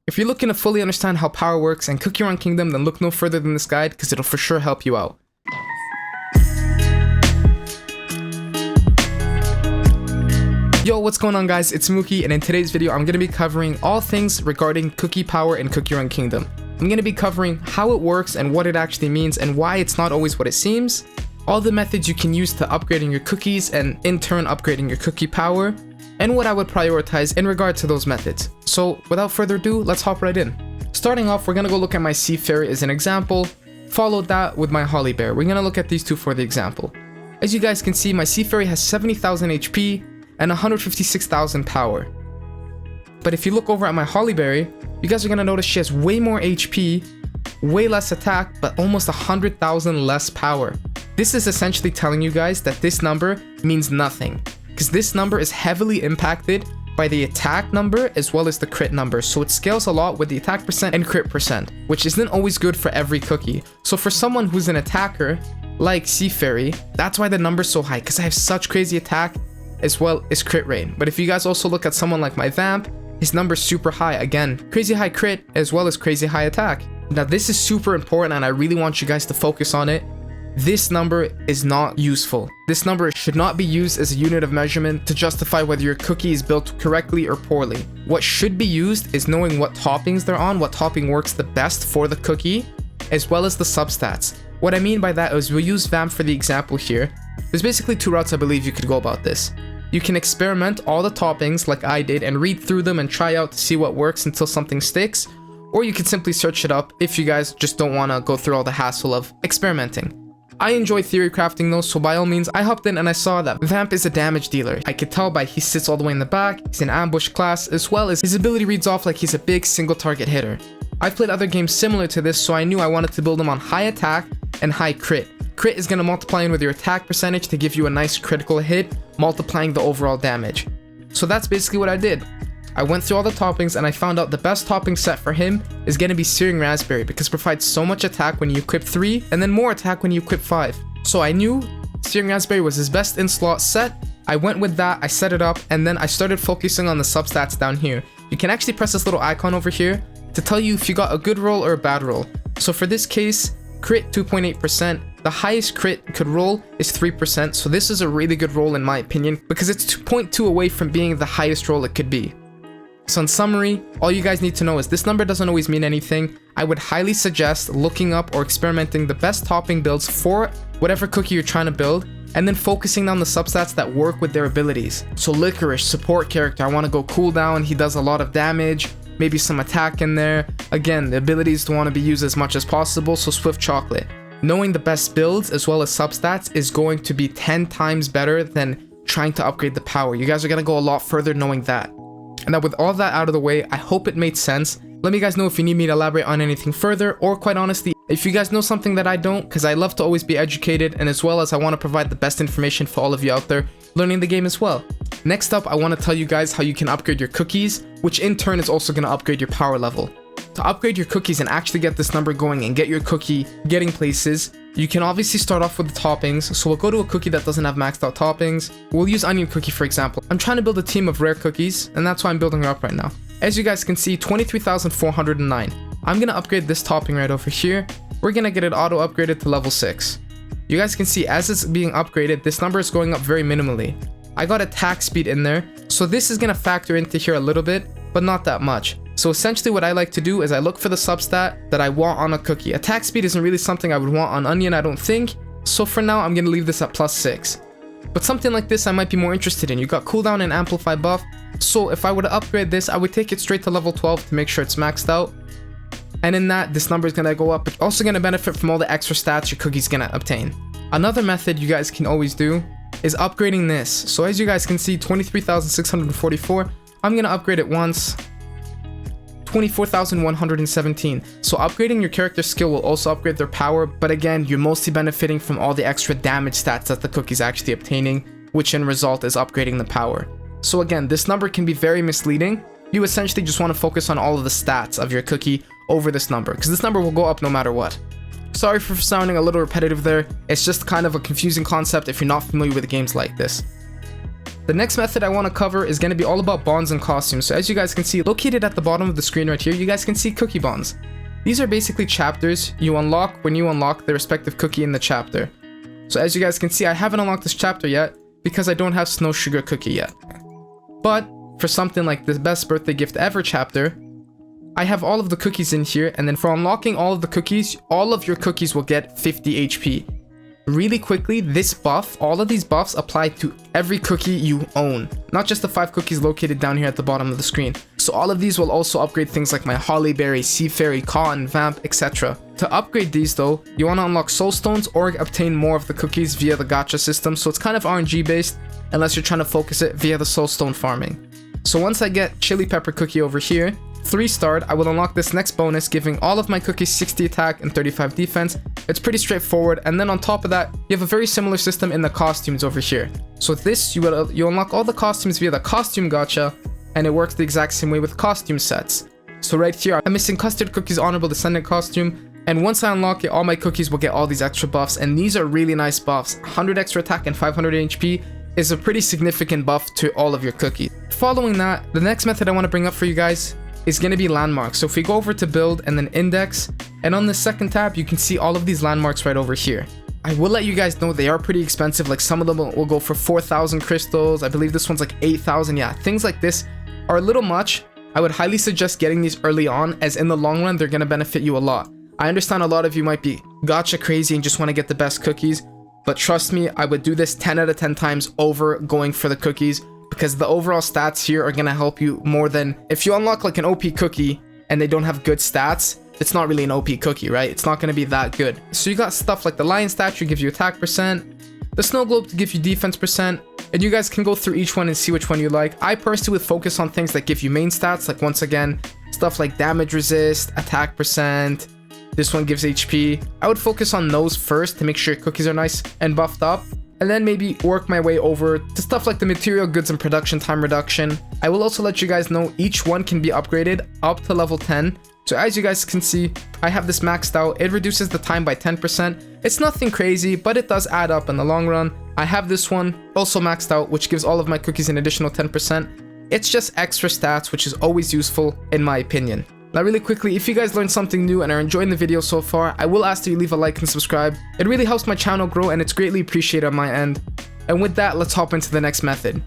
If you're looking to fully understand how power works and Cookie Run Kingdom, then look no further than this guide because it'll for sure help you out. Yo, what's going on guys, it's Mookie, and in today's video I'm going to be covering all things regarding cookie power in Cookie Run Kingdom. I'm going to be covering how it works and what it actually means and why it's not always what it seems, all the methods you can use to upgrading your cookies and in turn upgrading your cookie power, and what I would prioritize in regard to those methods. So without further ado, let's hop right in. Starting off, we're going to go look at my Sea Fairy as an example, followed that with my Holly Bear. We're going to look at these two for the example. As you guys can see, my Sea Fairy has 70,000 HP and 156,000 power. But if you look over at my Holly Berry, you guys are going to notice she has way more HP, way less attack, but almost 100,000 less power. This is essentially telling you guys that this number means nothing, because this number is heavily impacted by the attack number as well as the crit number, so it scales a lot with the attack percent and crit percent, which isn't always good for every cookie. So for someone who's an attacker like Sea Fairy, that's why the number's so high, because I have such crazy attack as well as crit rate. But if you guys also look at someone like my Vamp, his number's super high, again, crazy high crit as well as crazy high attack. Now this is super important and I really want you guys to focus on it. This number is not useful. This number should not be used as a unit of measurement to justify whether your cookie is built correctly or poorly. What should be used is knowing what toppings they're on, what topping works the best for the cookie, as well as the substats. What I mean by that is we'll use Vamp for the example here. There's basically two routes I believe you could go about this. You can experiment all the toppings like I did and read through them and try out to see what works until something sticks, or you can simply search it up if you guys just don't want to go through all the hassle of experimenting. I enjoy theory crafting though, so by all means I hopped in and I saw that Vamp is a damage dealer. I could tell by he sits all the way in the back, he's an ambush class, as well as his ability reads off like he's a big single target hitter. I've played other games similar to this, so I knew I wanted to build him on high attack and high crit. Crit is going to multiply in with your attack percentage to give you a nice critical hit, multiplying the overall damage. So that's basically what I did. I went through all the toppings and I found out the best topping set for him is going to be Searing Raspberry, because it provides so much attack when you equip 3 and then more attack when you equip 5. So I knew Searing Raspberry was his best in slot set. I went with that, I set it up, and then I started focusing on the substats down here. You can actually press this little icon over here to tell you if you got a good roll or a bad roll. So for this case, crit 2.8%, the highest crit could roll is 3%, so this is a really good roll in my opinion, because it's 2.2 away from being the highest roll it could be. So in summary, all you guys need to know is this number doesn't always mean anything. I would highly suggest looking up or experimenting the best topping builds for whatever cookie you're trying to build, and then focusing on the substats that work with their abilities. So Licorice, support character, I want to go cooldown, he does a lot of damage, maybe some attack in there. Again, the abilities to want to be used as much as possible, so Swift Chocolate. Knowing the best builds as well as substats is going to be 10 times better than trying to upgrade the power. You guys are going to go a lot further knowing that. And now with all that out of the way, I hope it made sense. Let me guys know if you need me to elaborate on anything further, or quite honestly, if you guys know something that I don't, because I love to always be educated, and as well as I want to provide the best information for all of you out there learning the game as well. Next up, I want to tell you guys how you can upgrade your cookies, which in turn is also going to upgrade your power level. To upgrade your cookies and actually get this number going and get your cookie getting places, you can obviously start off with the toppings. So we'll go to a cookie that doesn't have maxed out toppings. We'll use Onion Cookie for example. I'm trying to build a team of rare cookies, and that's why I'm building her up right now. As you guys can see, 23,409. I'm going to upgrade this topping right over here. We're going to get it auto upgraded to level 6. You guys can see as it's being upgraded, this number is going up very minimally. I got attack speed in there, so this is going to factor into here a little bit, but not that much. So essentially what I like to do is I look for the substat that I want on a cookie. Attack speed isn't really something I would want on Onion, I don't think. So for now, I'm going to leave this at +6. But something like this I might be more interested in. You got cooldown and amplify buff. So if I were to upgrade this, I would take it straight to level 12 to make sure it's maxed out. And in that, this number is going to go up, but also going to benefit from all the extra stats your cookie's going to obtain. Another method you guys can always do is upgrading this. So as you guys can see, 23,644. I'm going to upgrade it once. 24,117. So upgrading your character skill will also upgrade their power, but again, you're mostly benefiting from all the extra damage stats that the cookie's actually obtaining, which in result is upgrading the power. So again, this number can be very misleading. You essentially just want to focus on all of the stats of your cookie over this number, because this number will go up no matter what. Sorry for sounding a little repetitive there, it's just kind of a confusing concept if you're not familiar with games like this. The next method I want to cover is going to be all about bonds and costumes. So as you guys can see, located at the bottom of the screen right here, you guys can see cookie bonds. These are basically chapters you unlock when you unlock the respective cookie in the chapter. So as you guys can see, I haven't unlocked this chapter yet because I don't have Snow Sugar Cookie yet. But for something like the best birthday gift ever chapter, I have all of the cookies in here, and then for unlocking all of the cookies, all of your cookies will get 50 HP. Really quickly, this buff, all of these buffs apply to every cookie you own, not just the 5 cookies located down here at the bottom of the screen. So all of these will also upgrade things like my Hollyberry, Sea Fairy, Cotton, Vamp, etc. To upgrade these though, you want to unlock soul stones or obtain more of the cookies via the gacha system, so it's kind of RNG based unless you're trying to focus it via the soul stone farming. So once I get Chili Pepper Cookie over here, 3-starred, I will unlock this next bonus, giving all of my cookies 60 attack and 35 defense. It's pretty straightforward, and then on top of that, you have a very similar system in the costumes over here. So with this, you unlock all the costumes via the costume gacha, and it works the exact same way with costume sets. So right here, I'm missing Custard Cookie's Honorable Descendant costume, and once I unlock it, all my cookies will get all these extra buffs, and these are really nice buffs. 100 extra attack and 500 HP is a pretty significant buff to all of your cookies. Following that, the next method I want to bring up for you guys is going to be landmarks. So if we go over to build and then index, and on the second tab, you can see all of these landmarks right over here. I will let you guys know they are pretty expensive. Like some of them will go for 4,000 crystals. I believe this one's like 8,000. Yeah, things like this are a little much. I would highly suggest getting these early on, as in the long run, they're going to benefit you a lot. I understand a lot of you might be gacha crazy and just want to get the best cookies, but trust me, I would do this 10 out of 10 times over going for the cookies, because the overall stats here are going to help you more than if you unlock like an OP cookie and they don't have good stats. It's not really an OP cookie, right? It's not going to be that good. So you got stuff like the lion statue gives you attack percent, the snow globe to give you defense percent, and you guys can go through each one and see which one you like. I personally would focus on things that give you main stats, like once again, stuff like damage resist, attack percent. This one gives HP. I would focus on those first to make sure your cookies are nice and buffed up, and then maybe work my way over to stuff like the material goods and production time reduction. I will also let you guys know each one can be upgraded up to level 10. So as you guys can see, I have this maxed out. It reduces the time by 10%. It's nothing crazy, but it does add up in the long run. I have this one also maxed out, which gives all of my cookies an additional 10%. It's just extra stats, which is always useful in my opinion. Now really quickly, if you guys learned something new and are enjoying the video so far, I will ask that you leave a like and subscribe. It really helps my channel grow and it's greatly appreciated on my end. And with that, let's hop into the next method.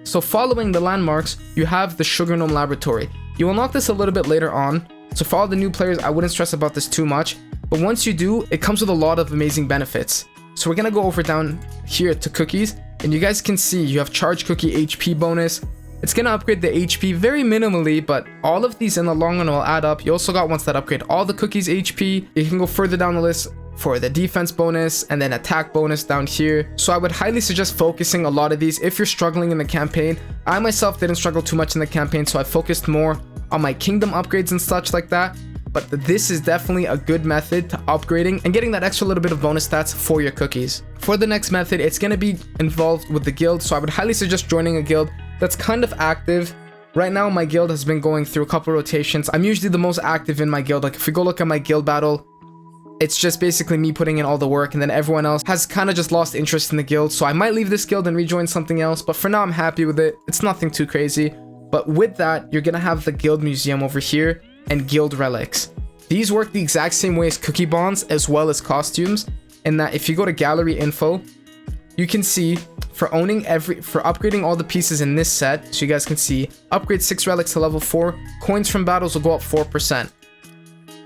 So following the landmarks, you have the Sugar Gnome Laboratory. You unlock this a little bit later on, so for all the new players, I wouldn't stress about this too much. But once you do, it comes with a lot of amazing benefits. So we're gonna go over down here to cookies, and you guys can see you have Charge Cookie HP bonus. It's going to upgrade the HP very minimally, but all of these in the long run will add up. You also got ones that upgrade all the cookies HP. You can go further down the list for the defense bonus and then attack bonus down here. So I would highly suggest focusing a lot of these if you're struggling in the campaign. I myself didn't struggle too much in the campaign, so I focused more on my kingdom upgrades and such like that. But this is definitely a good method to upgrading and getting that extra little bit of bonus stats for your cookies. For the next method, it's going to be involved with the guild, so I would highly suggest joining a guild that's kind of active. Right now my guild has been going through a couple rotations. I'm usually the most active in my guild. Like if we go look at my guild battle, it's just basically me putting in all the work, and then everyone else has kind of just lost interest in the guild. So I might leave this guild and rejoin something else, but for now I'm happy with it. It's nothing too crazy. But with that, you're gonna have the guild museum over here and guild relics. These work the exact same way as cookie bonds as well as costumes, in that if you go to gallery info, you can see for upgrading all the pieces in this set, so you guys can see, upgrade 6 relics to level 4, coins from battles will go up 4%.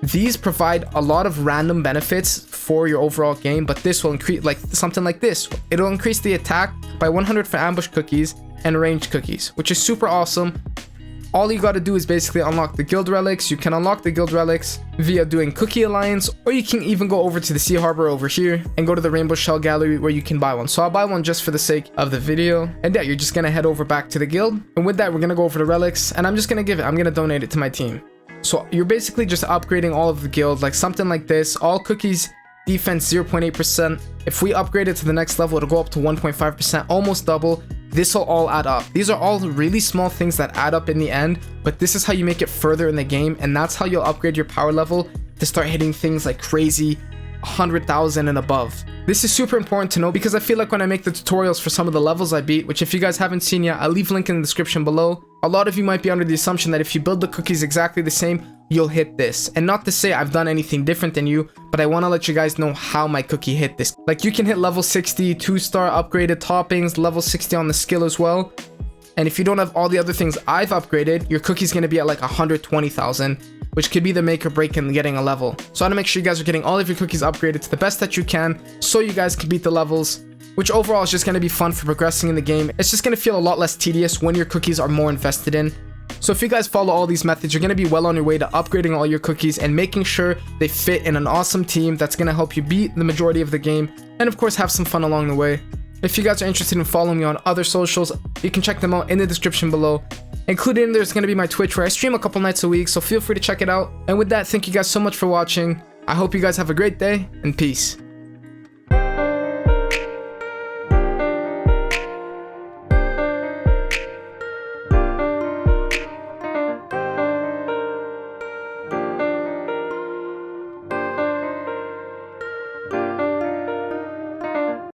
These provide a lot of random benefits for your overall game, but this will increase, like something like this. It'll increase the attack by 100 for ambush cookies and ranged cookies, which is super awesome. All you gotta do is basically unlock the guild relics. You can unlock the guild relics via doing Cookie Alliance, or you can even go over to the Sea Harbor over here and go to the Rainbow Shell Gallery where you can buy one. So I'll buy one just for the sake of the video. And yeah, you're just gonna head over back to the guild. And with that, we're gonna go over the relics, and I'm just gonna I'm gonna donate it to my team. So you're basically just upgrading all of the guild, like something like this. All cookies defense 0.8%. If we upgrade it to the next level, it'll go up to 1.5%, almost double. This will all add up. These are all really small things that add up in the end, but this is how you make it further in the game, and that's how you'll upgrade your power level to start hitting things like crazy 100,000 and above. This is super important to know because I feel like when I make the tutorials for some of the levels I beat, which if you guys haven't seen yet, I'll leave a link in the description below. A lot of you might be under the assumption that if you build the cookies exactly the same, you'll hit this. And not to say I've done anything different than you, but I want to let you guys know how my cookie hit this. Like, you can hit level 60, 2-star upgraded toppings, level 60 on the skill as well. And if you don't have all the other things I've upgraded, your cookie's going to be at like 120,000, which could be the make or break in getting a level. So I want to make sure you guys are getting all of your cookies upgraded to the best that you can, so you guys can beat the levels, which overall is just going to be fun for progressing in the game. It's just going to feel a lot less tedious when your cookies are more invested in. So if you guys follow all these methods, you're going to be well on your way to upgrading all your cookies and making sure they fit in an awesome team that's going to help you beat the majority of the game, and of course have some fun along the way. If you guys are interested in following me on other socials, you can check them out in the description below. Included in there's going to be my Twitch, where I stream a couple nights a week, so feel free to check it out. And with that, thank you guys so much for watching. I hope you guys have a great day, and peace.